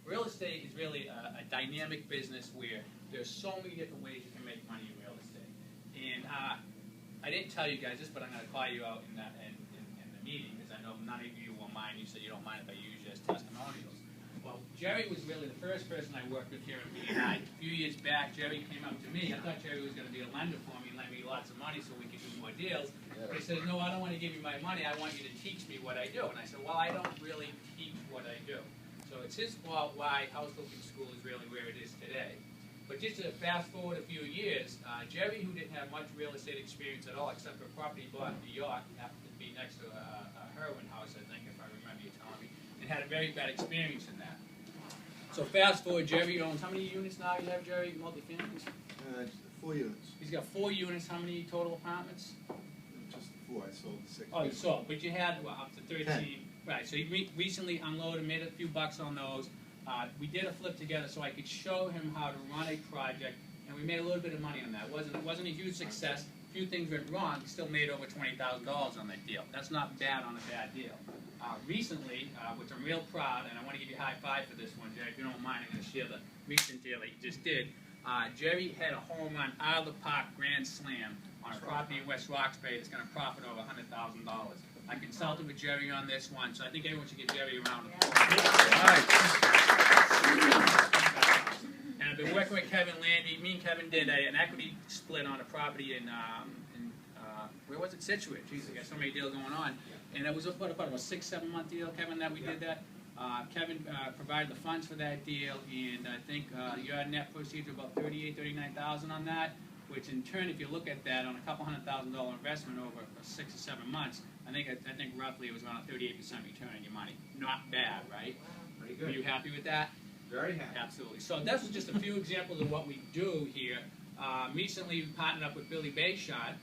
real estate is really a dynamic business where there's so many different ways you can make money in real estate. And I didn't tell you guys this, but I'm going to call you out in the meeting, because I know none of you will mind. You said you don't mind if I use you as testimonials. Well, Jerry was really the first person I worked with here at B&I. A few years back, Jerry came up to me. I thought Jerry was going to be a lender for me and lend me lots of money so we could do more deals. But he said, no, I don't want to give you my money. I want you to teach me what I do. And I said, well, I don't really teach what I do. So it's his fault why house flipping school is really where it is today. But just to fast forward a few years, Jerry, who didn't have much real estate experience at all, except for a property he bought in New York, happened to be next to a heroin house, I think, if I remember you telling me, and had a very bad experience in that. So fast forward, Jerry owns, how many units now you have, Jerry, multifamilies? 4 units. He's got 4 units. How many total apartments? Just 4. I sold 6. Oh, you sold, but you had up to 13. 10. Right, so he recently unloaded, made a few bucks on those. We did a flip together so I could show him how to run a project, and we made a little bit of money on that. It wasn't a huge success. A few things went wrong. We still made over $20,000 on that deal. That's not bad on a bad deal. Recently, which I'm real proud, and I want to give you a high five for this one, Jerry, if you don't mind, I'm going to share the recent deal that he just did. Jerry had a home run out of the park grand slam on a property in West Roxbury that's going to profit over $100,000. I consulted with Jerry on this one, so I think everyone should give Jerry a round of applause. And I've been working with Kevin Landy. Me and Kevin did an equity split on a property in where was it? Situate. Jeez, I got so many deals going on. And it was about a 6-7 month deal, Kevin, that we did that. Kevin provided the funds for that deal, and I think your net proceeds were about $39,000 on that, which in turn, if you look at that on a couple $100,000 investment over 6 or 7 months, I think roughly it was around a 38% return on your money. Not bad, right? Pretty good. Are you happy with that? Very happy. Absolutely. So this is just a few examples of what we do here. Recently, we partnered up with Billy Bayshot.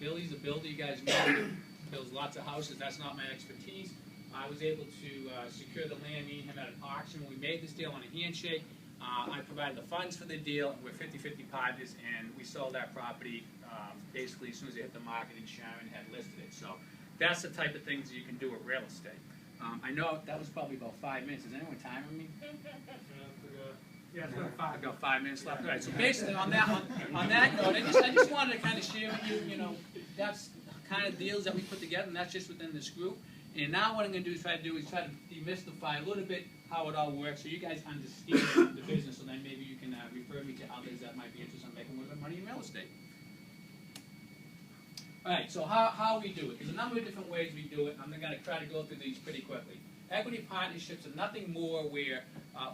Billy's a builder, you guys know. Builds lots of houses. That's not my expertise. I was able to secure the land, me and him at an auction. We made this deal on a handshake. I provided the funds for the deal. We're 50-50 partners, and we sold that property basically as soon as it hit the market, and Sharon had listed it. So that's the type of things you can do with real estate. I know that was probably about 5 minutes. Is anyone timing me? Yeah, I've got 5 minutes left. All right. So basically, on that note, I just wanted to kind of share with you, that's kind of deals that we put together, and that's just within this group. And now what I'm going to do is try to demystify a little bit how it all works, so you guys understand the business, so then maybe you can refer me to others that might be interested in making a little bit of money in real estate. All right, so how we do it? There's a number of different ways we do it. I'm going to try to go through these pretty quickly. Equity partnerships are nothing more where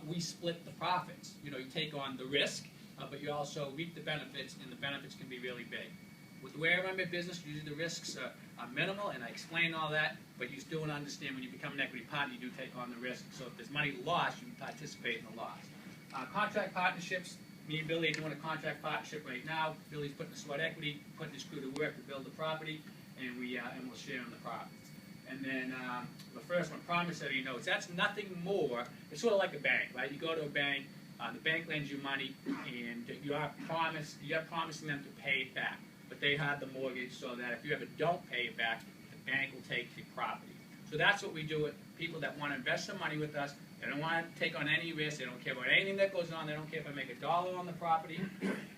we split the profits. You take on the risk, but you also reap the benefits, and the benefits can be really big. With the way I run my business, usually the risks are minimal, and I explain all that, but you still want to understand when you become an equity partner, you do take on the risk. So if there's money lost, you can participate in the loss. Contract partnerships, me and Billy are doing a contract partnership right now. Billy's putting the sweat equity, putting his crew to work to build the property, and we'll share in the profits. And then the first one, promissory notes. That's nothing more. It's sort of like a bank, right? You go to a bank, the bank lends you money, and you're promising them to pay it back. But they have the mortgage, so that if you ever don't pay it back, the bank will take the property. So that's what we do with people that want to invest some money with us. They don't want to take on any risk. They don't care about anything that goes on. They don't care if I make $1 on the property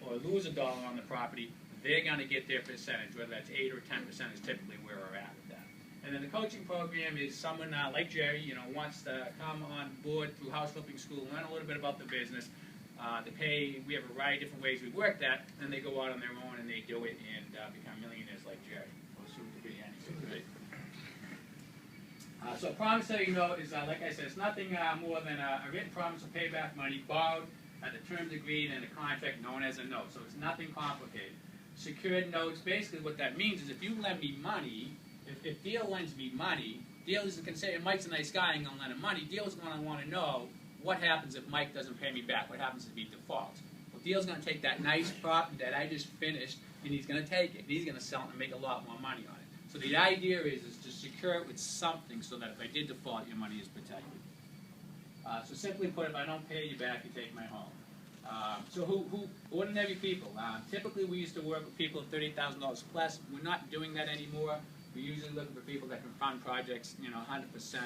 or lose $1 on the property. They're going to get their percentage, whether that's 8 or 10% is typically where we're at with that. And then the coaching program is someone like Jerry, wants to come on board through house flipping school, learn a little bit about the business. We have a variety of different ways we work that, and they go out on their own and they do it and become millionaires like Jerry, or soon to be anyway. So a promissory note is, like I said, it's nothing more than a written promise to pay back money borrowed at the terms agreed in a contract known as a note. So it's nothing complicated. Secured notes, basically what that means is if you lend me money, if Deal lends me money, Deal isn't going to say, Mike's a nice guy, I'm going to lend him money. Deal's going to want to know what happens if Mike doesn't pay me back, what happens if he defaults. Well, Deal's going to take that nice property that I just finished, and he's going to take it, and he's going to sell it and make a lot more money on it. So the idea is to secure it with something so that if I did default, your money is protected. So simply put, if I don't pay you back, you take my home. So ordinary people. Typically, we used to work with people of $30,000 plus. We're not doing that anymore. We're usually looking for people that can fund projects, 100%.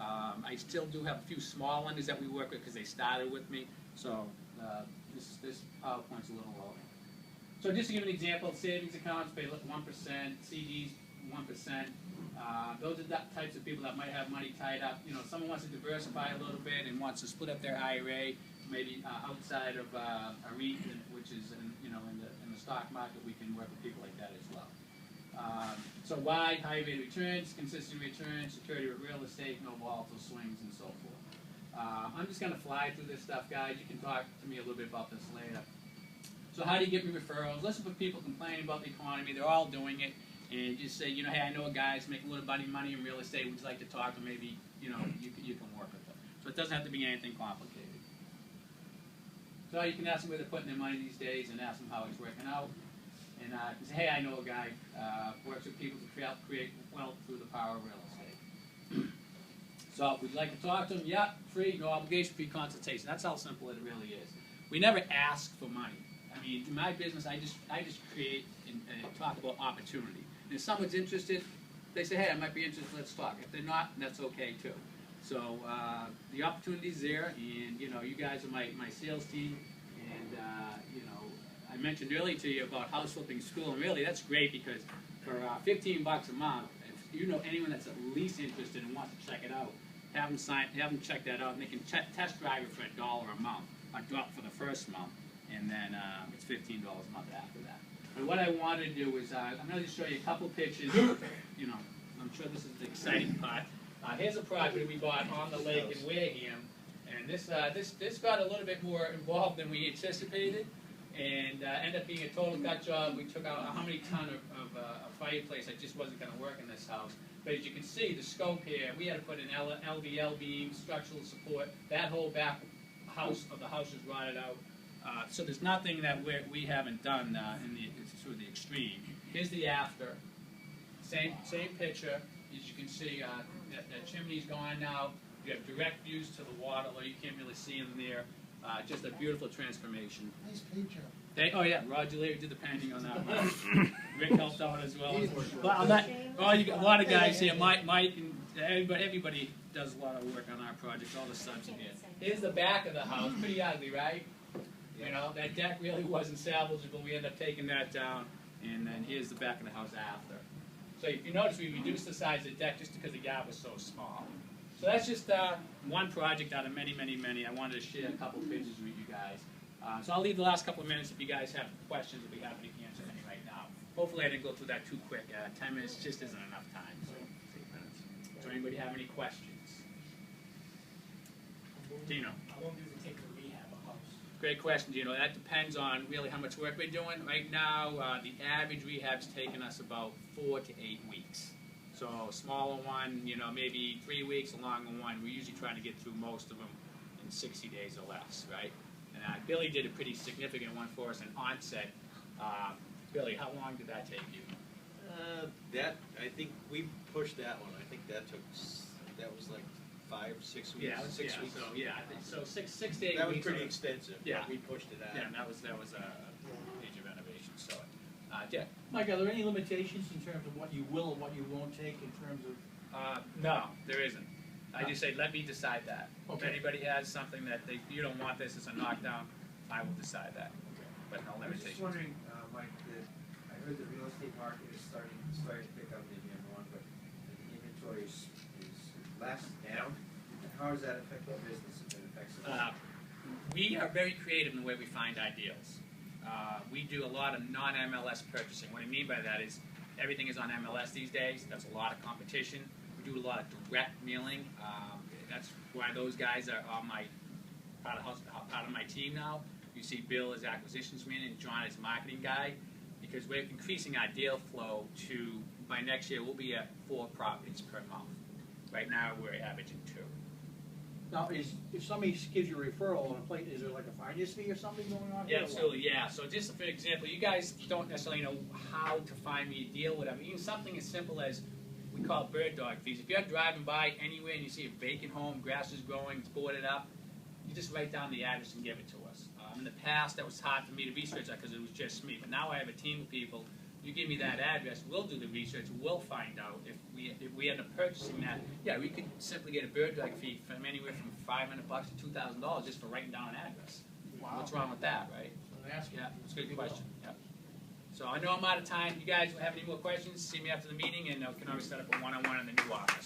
I still do have a few small lenders that we work with because they started with me. So this PowerPoint's a little low. So just to give an example, savings accounts pay 1%, CDs 1%. Those are the types of people that might have money tied up. You know, someone wants to diversify a little bit and wants to split up their IRA, maybe outside of a REIT, which is in the stock market. We can work with people like that as well. So why high rate of returns, consistent returns, security with real estate, no volatile swings, and so forth. I'm just going to fly through this stuff, guys. You can talk to me a little bit about this later. So how do you get me referrals? Listen for people complaining about the economy. They're all doing it. And just say, hey, I know a guy's making a little money in real estate. Would you like to talk to maybe, you can work with them. So it doesn't have to be anything complicated. So you can ask them where they're putting their money these days and ask them how it's working out. And you can say, hey, I know a guy works with people to create wealth through the power of real estate. So would you like to talk to them? Yeah, free, no obligation, free consultation. That's how simple it really is. We never ask for money. I mean, in my business, I just create and talk about opportunity. And if someone's interested, they say, hey, I might be interested, let's talk. If they're not, that's okay too. So the opportunity's there, and you guys are my sales team, and I mentioned earlier to you about house flipping school, and really that's great because for $15 a month, if you know anyone that's at least interested and wants to check it out, have them check that out, and they can test drive it for $1 a month, for the first month, and then it's $15 a month after that. But what I wanted to do is, I'm going to just show you a couple pictures. I'm sure this is the exciting part. Here's a property we bought on the lake in Wareham, and this got a little bit more involved than we anticipated, and ended up being a total gut job. We took out how many ton of a fireplace that just wasn't going to work in this house. But as you can see, the scope here, we had to put in LVL beams, structural support. That whole back house of the house is rotted out. So there's nothing that we haven't done through the extreme. Here's the after. Same picture. As you can see, that chimney's gone now. You have direct views to the water, although you can't really see them there. Just a beautiful transformation. Nice picture. Oh yeah, Roger Leary did the painting on that one. Rick helped out as well. A lot of guys here. Mike and everybody does a lot of work on our projects. All the subs in here. Here's the back of the house. Pretty ugly, right? That deck really wasn't salvageable. We ended up taking that down, and then here's the back of the house after. So if you notice, we reduced the size of the deck just because the yard was so small. So that's just one project out of many, many, many. I wanted to share a couple pictures with you guys. So I'll leave the last couple of minutes if you guys have questions, if we have any answer any right now. Hopefully I didn't go through that too quick. 10 minutes just isn't enough time. So 8 minutes. So anybody have any questions? Dino. How long does it take to rehab a house? Great question, Gino. That depends on really how much work we're doing. Right now, the average rehab's taken us about 4 to 8 weeks. So a smaller one, maybe 3 weeks. A longer one, we're usually trying to get through most of them in 60 days or less, right? And Billy did a pretty significant one for us in Onset. Billy, how long did that take you? I think we pushed that one. I think that was like 5 or 6 weeks. Yeah, it was 6 weeks. So 6 to 8 weeks. That was pretty extensive. Yeah, we pushed it out. Yeah, and that was a major renovation. So, yeah. Mike, are there any limitations in terms of what you will and what you won't take in terms of? No, there isn't. I just say, let me decide that. Okay. If anybody has something that you don't want this as a knockdown, I will decide that. Okay. But no I was limitations. just wondering, Mike, I heard the real estate market is starting to pick up, maybe I'm wrong, but the inventory is less down. And how does that affect your business if it affects it? We are very creative in the way we find ideals. We do a lot of non-MLS purchasing. What I mean by that is everything is on MLS these days. That's a lot of competition. We do a lot of direct mailing. That's why those guys are part of my team now. You see Bill as acquisitions manager and John as marketing guy, because we're increasing our deal flow to, by next year, we'll be at 4 properties per month. Right now, we're averaging 2. Now, if somebody gives you a referral on a plate, is there like a finder's fee or something going on? Yeah, absolutely, yeah. So just for example, you guys don't necessarily know how to find me a deal, whatever. Even something as simple as we call bird dog fees. If you're driving by anywhere and you see a vacant home, grass is growing, it's boarded up, you just write down the address and give it to us. In the past, that was hard for me to research that because it was just me. But now I have a team of people You give me that address, we'll do the research, we'll find out if we end up purchasing that. Yeah, we could simply get a bird dog fee from anywhere from $500 to $2,000 just for writing down an address. Wow. What's wrong with that, right? So they ask you. Yeah, it's a good question. Yeah. So I know I'm out of time. You guys have any more questions? See me after the meeting, and we can always set up a one-on-one in the new office.